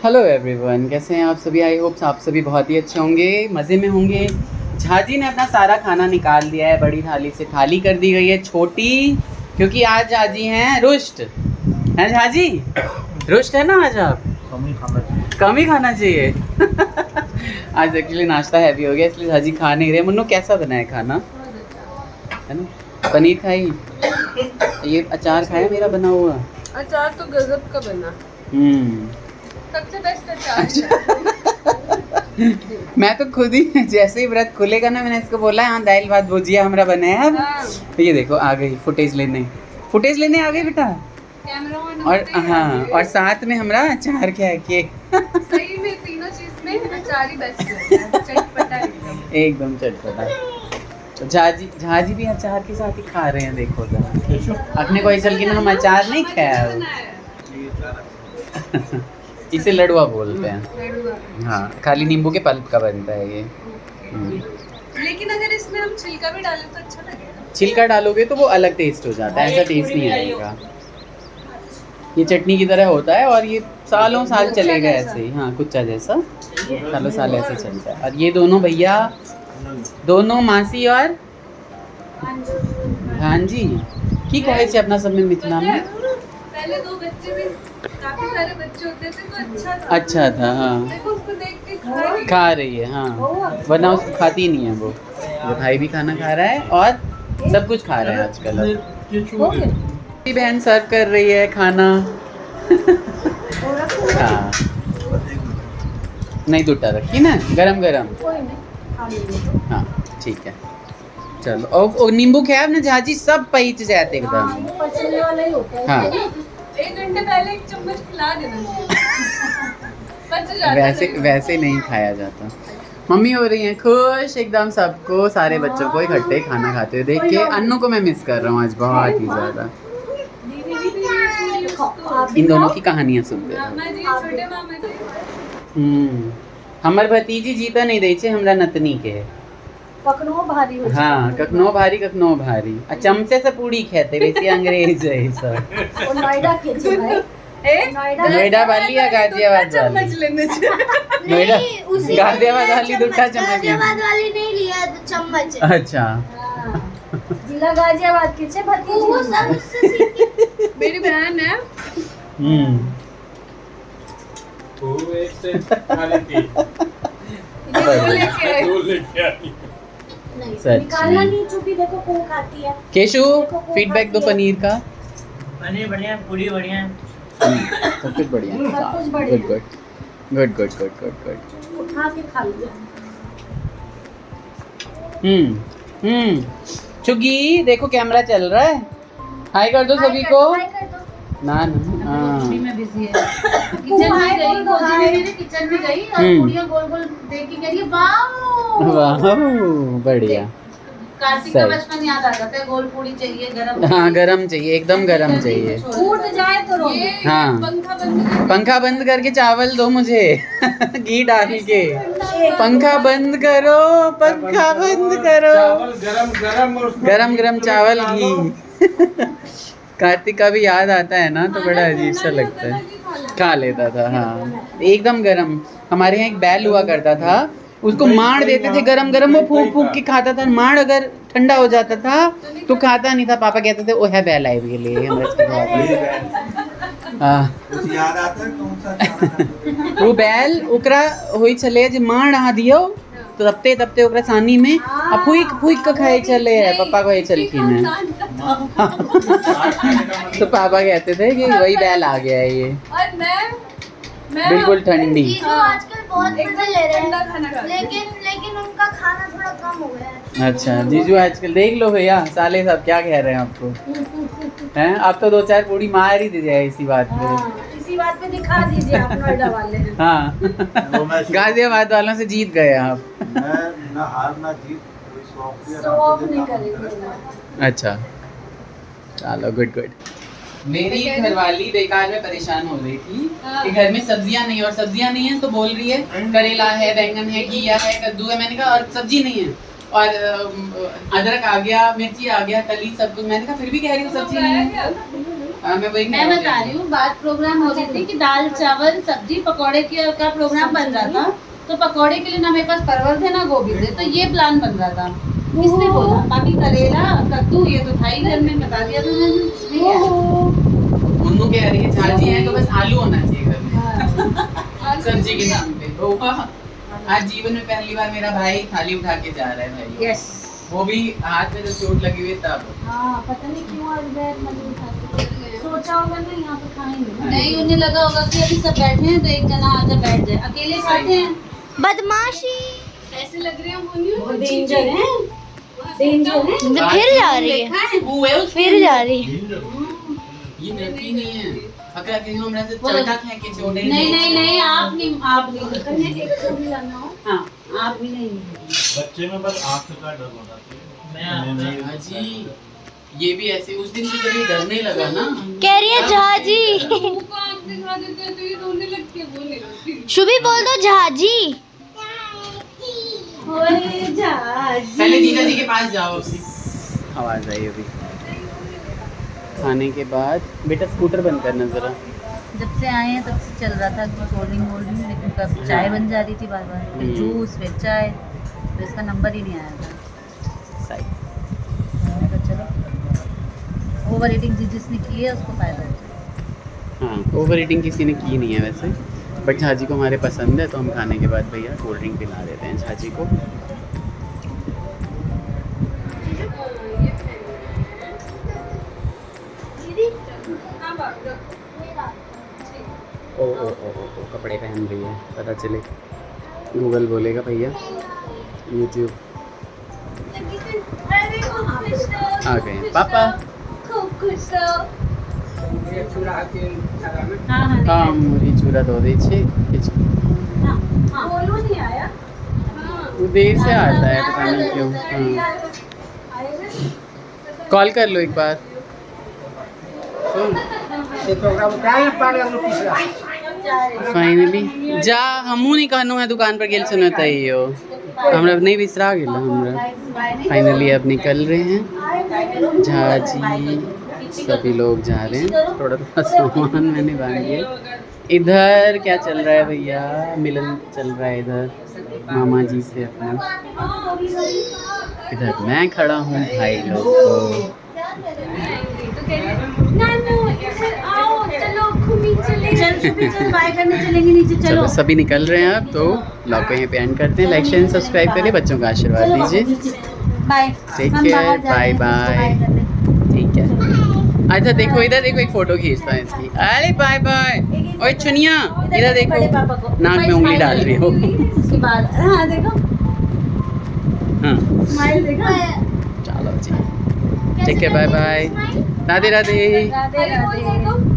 Hello everyone, कैसे हैं आप सभी। आई होप्स आप सभी बहुत ही अच्छे होंगे, मज़े में होंगे। झाजी ने अपना सारा खाना निकाल दिया है, बड़ी थाली से खाली कर दी गई है छोटी, क्योंकि आज झाजी हैं रुष्ट। हैं झाजी, रुष्ट है ना आज आप? कम ही खाना चाहिए। आज एक्चुअली नाश्ता हैवी हो गया, इसलिए झाजी खा नहीं रहे। मुन्नू कैसा बना है खाना, है ना? पनीर खाई, ये अचार खाया मेरा बना हुआ अचार तो गजब का बना। सबसे बेस्ट अचार। मैं तो खुद ही जैसे ही व्रत खुलेगा ना, मैंने इसको बोला हाँ दाल भात भुजिया हमारा बना है अब। तो ये देखो आ गई फुटेज लेने आ गई बेटा। और हाँ, और साथ में हमारा अचार क्या है कि सही में तीनों चीज में अचार ही बेस्ट है, चटपटा एकदम चटपटा। तो झाजी भी अचार के साथ ही खा रहे हैं, देखो जरा। अपने को ऐसा कि ना हम अचार नहीं खाया। इसे लड़ुआ बोलते हैं। हाँ, खाली नींबू के पल्प का बनता है ये। लेकिन अगर इसमें हम छिलका भी डालें तो अच्छा लगेगा। छिलका डालोगे तो वो अलग टेस्ट हो जाता है, ऐसा टेस्ट नहीं आएगा। ये चटनी की तरह होता है और ये सालों साल चलेगा ऐसे ही। हाँ, कुच्चा जैसा सालों साल ऐसे चलता है। और ये दोनों भैया, दोनों मासी और भांजी की कहे से अपना सब में मिथिला में पहले दो बच्चे भी, काफी सारे बच्चे होते थे तो अच्छा था। हाँ, देखो उसको देख के खा रही है। हाँ, वरना उसको खाती ही नहीं है वो। भाई भी खाना खा रहा है और सब कुछ खा रहे हैं आजकल। मेरी बहन सर्व कर रही है खाना। हाँ, नहीं दूटा रखी ना, गरम गरम। हाँ ठीक है, चलो। और नींबू खाया ना झाजी, सब पच जाते एकदम। हाँ, 1 घंटे पहले 1 चम्मच खिला देना। वैसे नहीं खाया जाता। मम्मी हो रही हैं खुश एकदम, सबको, सारे बच्चों को इकट्ठे खाना खाते हुए देख के। अन्नू को मैं मिस कर रहा हूँ आज बहुत ही ज़्यादा। इन दोनों की कहानियाँ सुनते हैं। हमार भतीजी जीता नहीं दे छे हमरा नतनी के। कखनो भारी हो। हाँ, कखनो भारी कखनो भारी। आ चमचे से पूड़ी खेते वैसे अंग्रेज है सब। नोएडा के छे भाई। नोएडा वाली या गाजियाबाद वाली? चम्मच लेने चाहिए। नोएडा गाजियाबाद वाली दूटा चम्मच। गाजियाबाद वाली नहीं लिया तो चम्मच। अच्छा, जिला गाजियाबाद के छे भतीजी। वो सब उससे सीखी। मेरी बहन है। वो एक से खाली थी। नहीं निकालना नहीं, चुपी देखो कौन खाती है। केशु फीडबैक दो पनीर का। पनीर बढ़िया, पूरी बढ़िया, सब कुछ बढ़िया। सब कुछ बढ़िया। गुड। उठा के खा लिया। चुगी देखो कैमरा चल रहा है, हाय कर दो सभी को। ना हाँ, किचन में गई और पूड़ियां गोल गोल देख के कह रही है वाह बढ़िया। कार्तिक का बचपन याद आ जाता है। गोल पूड़ी चाहिए, गरम। हाँ, गरम चाहिए, एकदम गरम चाहिए। फूट जाए तो रो। हाँ, पंखा बंद करके चावल दो मुझे। घी डाल के। पंखा बंद करो, पंखा बंद करो। गरम गरम चावल घी। कार्तिक का भी याद आता है ना, तो बड़ा अजीब सा लगता है। खा लेता था, हाँ एकदम गरम। हमारे यहाँ एक बैल हुआ करता था, उसको मार देते थे गरम गरम, वो फूक फूक के खाता था। मार अगर ठंडा हो जाता था तो खाता नहीं था। पापा कहते थे वो है बैल आए के लिए। याद आता है कौन सा वो बैल ओकरा होई चले जे मार रहा दियो तो तपते ओकरा सानी में आ फूक के खाए चले है। पापा को ये चलखिन है। तो पापा कहते थे कि वही बैल आ गया है ये। और मैं बिल्कुल ठंडी। जीजू आजकल बहुत मजे ले रहे ठंडा हैं, खाना खाते हैं। लेकिन उनका खाना थोड़ा कम हो गया है। अच्छा, जीजू आजकल देख लो भैया, साले सब क्या कह रहे हैं आपको। हैं, आप तो 2-4 पूड़ी मार ही दीजिए इसी बात पे। इसी बात पे दिखा दीजिए आप नोएडा वाले। हाँ, गाजियाबाद वालों से जीत गए आप। मैं ना हार ना जीत, शो ऑफ नहीं करेंगे। अच्छा, चलो गुड। मेरी घरवाली बेकार में परेशान हो रही थी कि घर में सब्जियां नहीं, और सब्जियां नहीं है तो बोल रही है करेला है, बैंगन है, घिया है, कद्दू है। मैंने कहा और सब्जी नहीं है, और अदरक आ गया, मिर्ची आ गया, तली सब कुछ। मैंने कहा फिर भी कह रही हूँ सब्जी नहीं है। मैं वही मैं बता रही हूँ, बात प्रोग्राम हो रही थी कि दाल चावल सब्जी पकौड़े का प्रोग्राम बन रहा था। तो पकौड़े के लिए ना मेरे पास परवल थे ना गोभी थे, तो ये प्लान बन रहा था। किसने बोला? बाकी करेला कद्दू ये तो था ही घर में, बता दिया तो मैंने, इसमें क्या है? उन्नू कह रही है झाजी है तो बस आलू होना चाहिए घर में सब्जी के नाम पे। तो आज जीवन में पहली बार मेरा भाई थाली उठा के जा रहा है भाई। यस। वो भी हाथ में जो चोट लगी हुई है तब। हाँ, पता नहीं क्यों आज बैठ मतलब उठाते सोचा होगा ना यहाँ पे खाएंगे। नहीं, उन्हें लगा होगा कि अभी सब बैठे हैं तो एक जना आजा बैठ जाए, अकेले खाते हैं। बदमाशी ऐसे लग रहे हैं वो डेंजर है, डेंजर है। फिर जा रही है, फिर जा रही है। ये डरती नहीं है। अगर कहीं हमरा से चलता है कि छोड़े नहीं, आप नहीं एक को भी लाना हो। हाँ, आप भी नहीं। बच्चे में बस आँख का डर होता है। झाजी ये भी ऐसे उस दिन से कभी डरने लगा ना। कह रही है झाजी। शुभी बोल दो झाजी। पहले जीजा जी के पास जाओ। आवाज आई अभी। खाने के बाद बेटा स्कूटर बंद करना जरा। जब से आए हैं तब से चल रहा था कि कोल्ड ड्रिंक, लेकिन कब चाय बन जा रही थी बार बार, फिर जूस, फिर चाय, तो इसका नंबर ही नहीं आया था। सही। मैंने कहा चलो, ओवर ईटिंग जिसने की है उसको फायदा होता है। हाँ, ओवर ईटिंग किसी ने की नहीं है वैसे, बट झाजी को हमारे पसंद है तो हम खाने के बाद भैया कोल्ड ड्रिंक पिला देते हैं झाजी को। ओ कपड़े पहन रही है, पता चले गूगल बोलेगा भैया, यूट्यूब आ गए पापा। हाँ मुरी चूरा दो दीजिए। वो देर से आता है, पता नहीं क्यों। कॉल कर लो एक बार। फाइनली जा हमू नहीं कहनो है दुकान पर गेल सुनता ही हो, हमरा नहीं बिसरा गेल हमरा। फाइनली अब निकल रहे हैं झाजी, सभी लोग जा रहे हैं। थोड़ा थोड़ा सामान मैंने बांध दिया। इधर क्या चल रहा है भैया? मिलन चल रहा है इधर मामा जी से अपना। इधर मैं खड़ा हूँ भाई लोग को। चलो सभी निकल रहे हैं अब, तो ब्लॉग को यहीं पे एंड करते हैं। लाइक शेयर एंड सब्सक्राइब करिए, बच्चों का आशीर्वाद दीजिए। Bye, take care, bye bye. ठीक है, अच्छा देखो इधर देखो, एक फोटो खींचता है इसकी। अरे बाय बाय। ओए चुनिया इधर देखो, नाक में उंगली डाल रही हो। उसके बाद हाँ देखो, हाँ स्माइल देखो। चलो जी, ठीक है, बाय बाय, राधे राधे। राधे राधे।